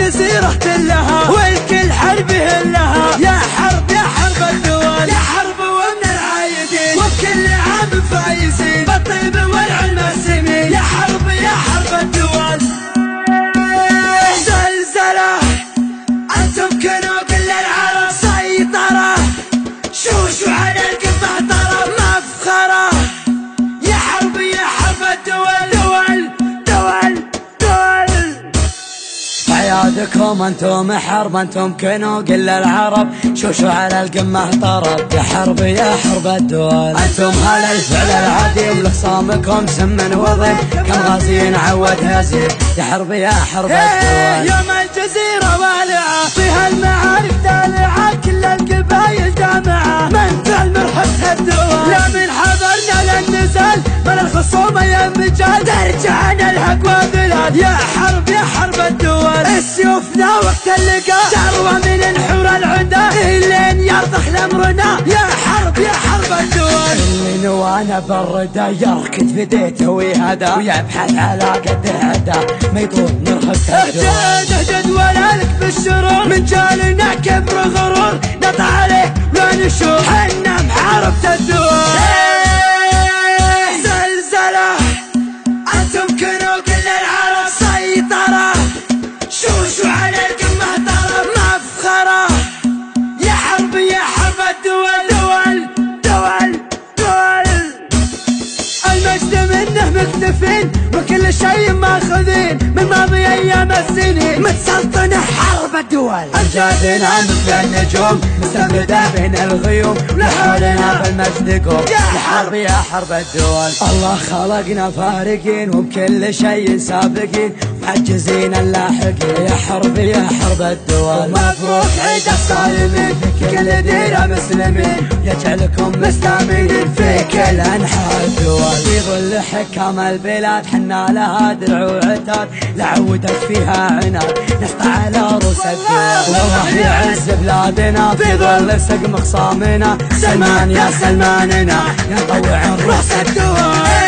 الجزيرة كلها والكل حرب يهلها. يا حرب يا حرب الدول، يا حرب ومن العايدين وبكل عام فايزين بالطيب والعلم السمين. يا حرب يا حرب الدول. زلزلة أنتم كنوا كل العرب سيطرة، شوشوا على القمة طرب مفخرة. يا حرب يا حرب الدول، دول دول دول. عيادكم انتم حرب، انتم كنوا كل العرب شوشوا على القمة طرب. يا حرب يا حرب الدول، انتم هذا الفعل العديم لخصامكم سم وضم كم غازي عود هزيم. يا حرب يا حرب الدول. يوم الجزيرة والعة فيها المعارك دالعة كل القبايل جامعة من فعل مرحبة الدول. لا من حضرنا للنزال من الخصومة يا رجال ترجعنا الحق وبلاد. يا حرب يا حرب الدول. سيوفنا وقت اللقاء ثروة من نحور العدا لين يرضخ لامرنا. يا حرب يا حرب الدول. اللي نوانا بالردى يركض في ديته ويهدى ويبحث على قد هدى ما يطول مرحبة الدول. اهجد ولالك بالشرور من جالنا كبر غرور نطع عليه لا نشوف حنا محاربة الدول. زلزلة أنتم كنوا كل العرب سيطرة، شوشوا على القمة طرب مفخرة. يا حرب يا حرب الدول، دول دول دول. المجد منه مكتفين وكل شيء ماخذين من ماضي ايام السنين متسلطنة حرب الدول. امجادنا مثل النجوم مستمدة بين الغيوم لحولنا بالمجد قوم. يا حرب يا حرب الدول. الله خلقنا فارقين وبكل شيء سابقين معجزين اللاحقين. يا حرب يا حرب الدول. مبروك عيد الصايمين في كل ديرة مسلمين يجعلكم مستامنين في كل انحاء الدول. في ظل حكام البلاد حنا لها درع وعتاد لعودت فيها عناد نسطع على رؤوس الدول. والله يعز بلادنا في ظل سقم خصامنا سلمان يا سلماننا يطوع رؤوس الدول.